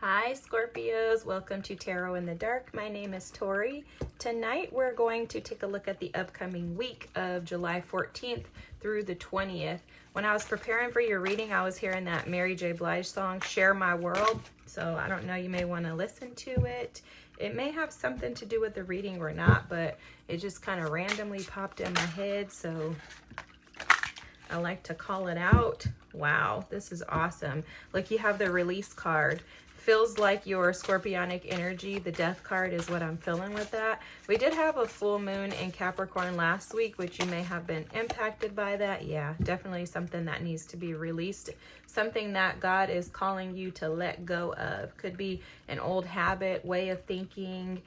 Hi Scorpios, welcome to Tarot in the Dark. My name is Tori. Tonight we're going to take a look at the upcoming week of July 14th through the 20th. When I was preparing for your reading, I was hearing that Mary J. Blige song, Share My World. So I don't know, you may want to listen to it. It may have something to do with the reading or not, but it just kind of randomly popped in my head, so I like to call it out. Wow, this is awesome. Look, you have the release card. Feels like your scorpionic energy. The death card is what I'm feeling with that. We did have a full moon in Capricorn last week, which you may have been impacted by that. Yeah, definitely something that needs to be released. Something that God is calling you to let go of. Could be an old habit, way of thinking,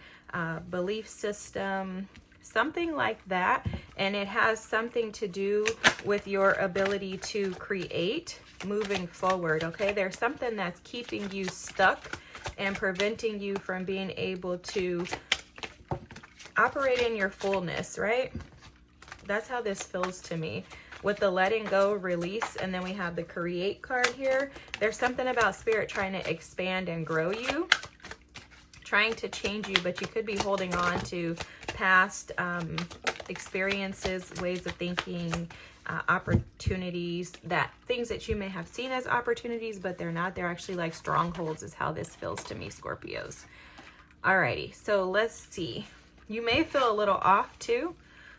belief system, something like that. And it has something to do with your ability to create moving forward. Okay, there's something that's keeping you stuck and preventing you from being able to operate in your fullness, right? That's how this feels to me with the letting go, release, and then we have the create card here. There's something about spirit trying to expand and grow you, trying to change you, but you could be holding on to past experiences, ways of thinking, opportunities, things that you may have seen as opportunities, but they're not. They're actually like strongholds is how this feels to me, Scorpios. Alrighty, so let's see. You may feel a little off too.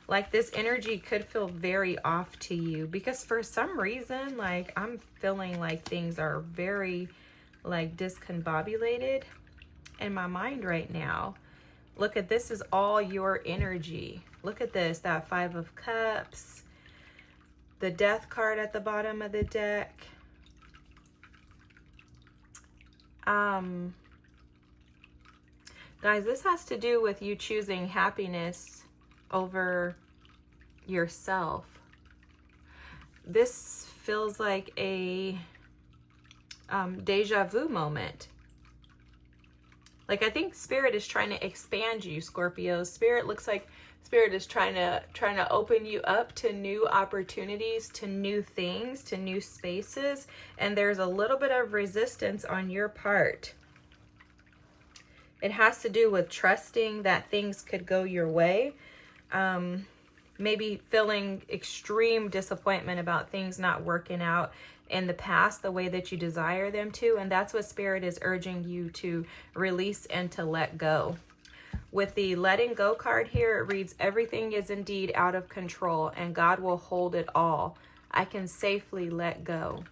Like this energy could feel very off to you because for some reason, like I'm feeling like things are very like discombobulated in my mind right now. Look at this, is all your energy. Look at this, that Five of Cups, the Death card at the bottom of the deck. Guys, this has to do with you choosing happiness over yourself. This feels like a deja vu moment. Like I think Spirit is trying to expand you, Scorpio. Spirit looks like Spirit is trying to open you up to new opportunities, to new things, to new spaces, and there's a little bit of resistance on your part. It has to do with trusting that things could go your way. Maybe feeling extreme disappointment about things not working out in the past the way that you desire them to, and that's what Spirit is urging you to release and to let go. With the letting go card here, it reads, everything is indeed out of control and God will hold it all. I can safely let go.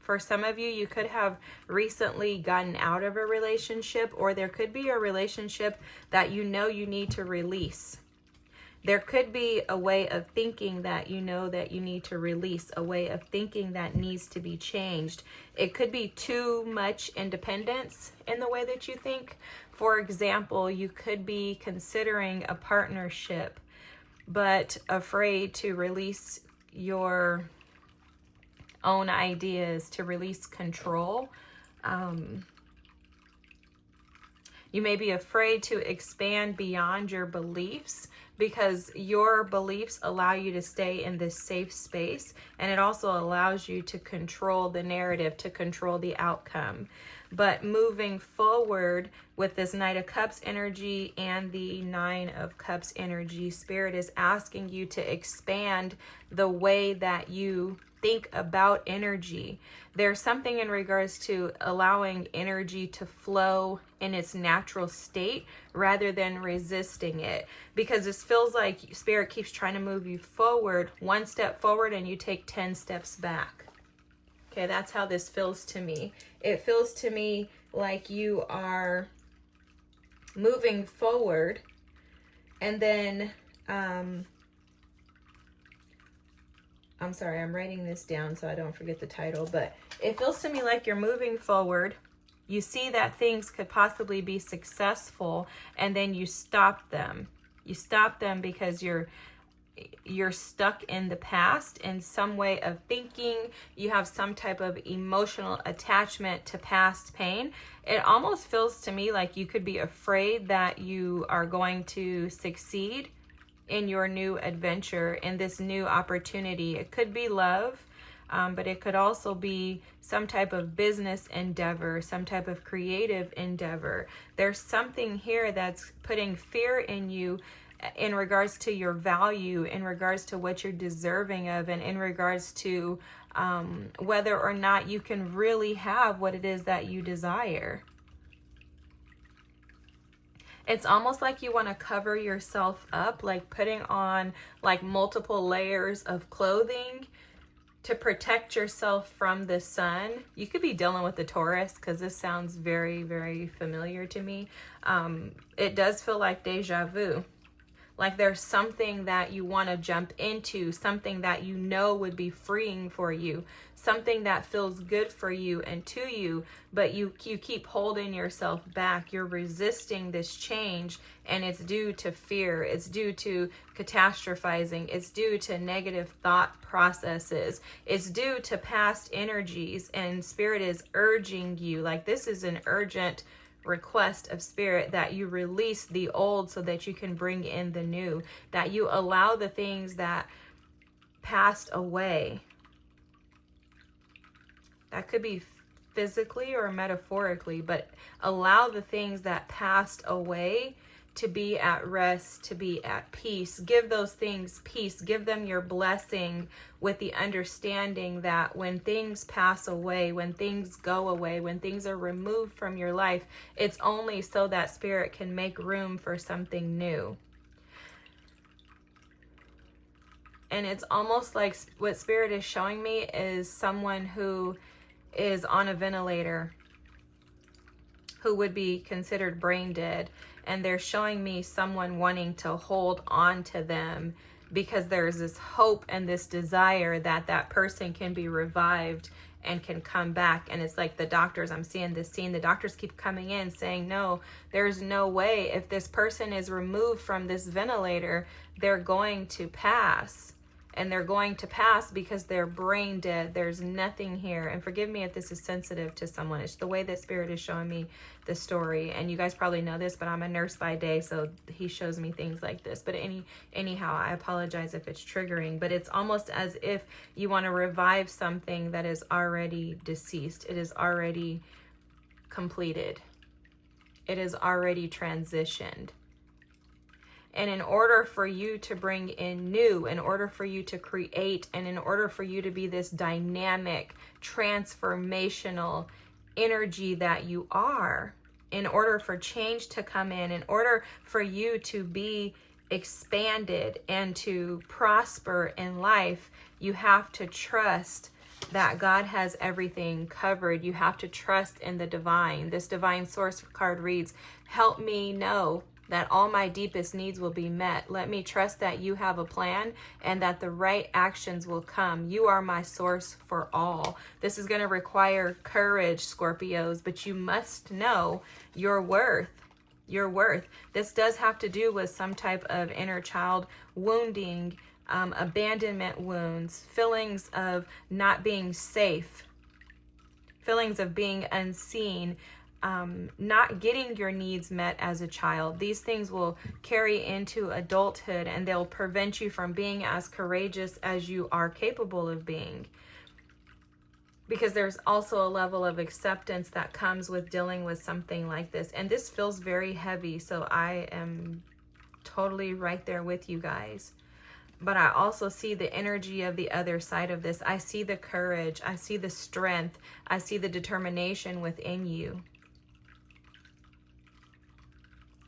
For some of you, you could have recently gotten out of a relationship, or there could be a relationship that you know you need to release. There could be a way of thinking that you know that you need to release, a way of thinking that needs to be changed. It could be too much independence in the way that you think. For example, you could be considering a partnership, but afraid to release your own ideas, to release control. You may be afraid to expand beyond your beliefs because your beliefs allow you to stay in this safe space, and it also allows you to control the narrative, to control the outcome. But moving forward with this Knight of Cups energy and the Nine of Cups energy, Spirit is asking you to expand the way that you think about energy. There's something in regards to allowing energy to flow in its natural state rather than resisting it, because this feels like Spirit keeps trying to move you forward, one step forward, and you take 10 steps back. Okay, that's how this feels to me. It feels to me like you are moving forward and then I'm sorry, I'm writing this down so I don't forget the title, but it feels to me like you're moving forward. You see that things could possibly be successful, and then you stop them. You stop them because you're stuck in the past in some way of thinking. You have some type of emotional attachment to past pain. It almost feels to me like you could be afraid that you are going to succeed in your new adventure, in this new opportunity. It could be love. but it could also be some type of business endeavor, some type of creative endeavor. There's something here that's putting fear in you in regards to your value, in regards to what you're deserving of, and in regards to whether or not you can really have what it is that you desire. It's almost like you want to cover yourself up, like putting on like multiple layers of clothing to protect yourself from the sun. You could be dealing with the Taurus, because this sounds very, very familiar to me. It does feel like deja vu. Like there's something that you want to jump into, something that you know would be freeing for you, something that feels good for you and to you, but you keep holding yourself back. You're resisting this change, and it's due to fear. It's due to catastrophizing. It's due to negative thought processes. It's due to past energies, and Spirit is urging you, like this is an urgent request of Spirit, that you release the old so that you can bring in the new, that you allow the things that passed away. That could be physically or metaphorically, but allow the things that passed away to be at rest, to be at peace. Give those things peace. Give them your blessing, with the understanding that when things pass away, when things go away, when things are removed from your life, it's only so that Spirit can make room for something new. And it's almost like what Spirit is showing me is someone who is on a ventilator, who would be considered brain dead. And they're showing me someone wanting to hold on to them, because there's this hope and this desire that that person can be revived and can come back. And it's like the doctors, I'm seeing this scene, the doctors keep coming in saying, no, there's no way. If this person is removed from this ventilator, they're going to pass. And they're going to pass because they're brain dead. There's nothing here. And forgive me if this is sensitive to someone. It's the way that Spirit is showing me the story. And you guys probably know this, but I'm a nurse by day, so he shows me things like this. But anyhow, I apologize if it's triggering. But it's almost as if you want to revive something that is already deceased. It is already completed. It is already transitioned. And in order for you to bring in new, in order for you to create, and in order for you to be this dynamic, transformational energy that you are, in order for change to come in order for you to be expanded and to prosper in life, you have to trust that God has everything covered. You have to trust in the divine. This divine source card reads, help me know that all my deepest needs will be met. Let me trust that you have a plan and that the right actions will come. You are my source for all. This is going to require courage, Scorpios, but you must know your worth. Your worth. This does have to do with some type of inner child wounding, abandonment wounds, feelings of not being safe, feelings of being unseen, not getting your needs met as a child. These things will carry into adulthood, and they'll prevent you from being as courageous as you are capable of being. Because there's also a level of acceptance that comes with dealing with something like this. And this feels very heavy, so I am totally right there with you guys. But I also see the energy of the other side of this. I see the courage. I see the strength. I see the determination within you.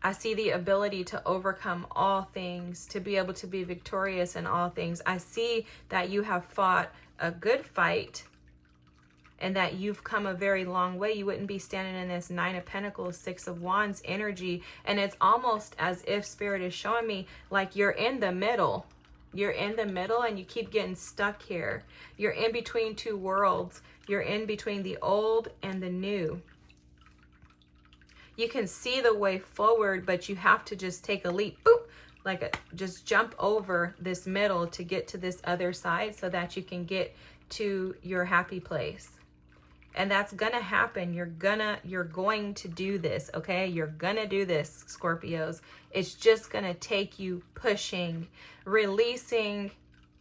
I see the ability to overcome all things, to be able to be victorious in all things. I see that you have fought a good fight and that you've come a very long way. You wouldn't be standing in this 9 of Pentacles, 6 of Wands energy. And it's almost as if Spirit is showing me like you're in the middle. You're in the middle and you keep getting stuck here. You're in between two worlds. You're in between the old and the new. You can see the way forward, but you have to just take a leap, just jump over this middle to get to this other side so that you can get to your happy place. And that's gonna happen. You're going to do this, okay? You're gonna do this, Scorpios. It's just gonna take you pushing, releasing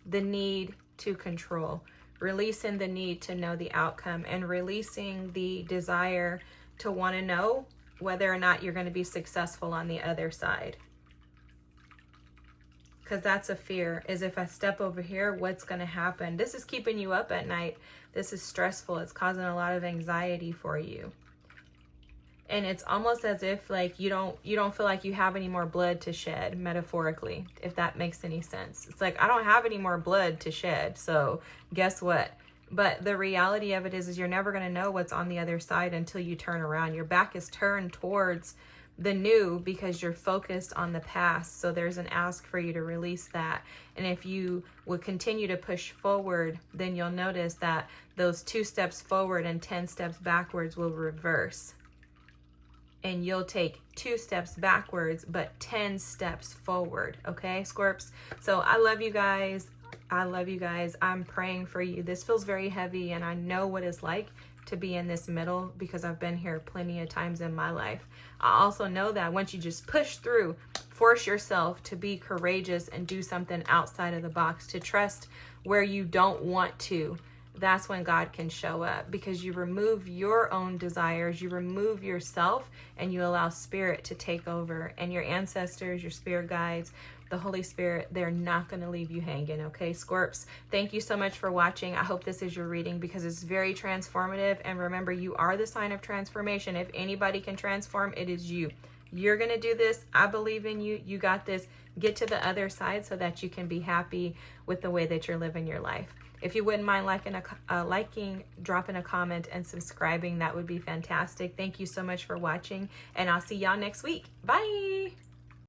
the need to control, releasing the need to know the outcome, and releasing the desire to want to know whether or not you're going to be successful on the other side. Because that's a fear, is if I step over here, what's going to happen? This is keeping you up at night. This is stressful. It's causing a lot of anxiety for you. And it's almost as if like you don't feel like you have any more blood to shed, metaphorically, if that makes any sense. It's like, I don't have any more blood to shed, so guess what? But the reality of it is you're never going to know what's on the other side until you turn around. Your back is turned towards the new because you're focused on the past. So there's an ask for you to release that. And if you would continue to push forward, then you'll notice that those 2 steps forward and 10 steps backwards will reverse. And you'll take 2 steps backwards, but 10 steps forward. Okay, Scorps? So I love you guys. I love you guys. I'm praying for you. This feels very heavy, and I know what it's like to be in this middle because I've been here plenty of times in my life. I also know that once you just push through, force yourself to be courageous and do something outside of the box, to trust where you don't want to, that's when God can show up, because you remove your own desires, you remove yourself, and you allow spirit to take over. And your ancestors, your spirit guides, the Holy Spirit, they're not going to leave you hanging. Okay, Scorps, thank you so much for watching. I hope this is your reading because it's very transformative. And remember, you are the sign of transformation. If anybody can transform, it is you. You're going to do this. I believe in you. You got this. Get to the other side so that you can be happy with the way that you're living your life. If you wouldn't mind liking, dropping a comment, and subscribing, that would be fantastic. Thank you so much for watching, and I'll see y'all next week. Bye.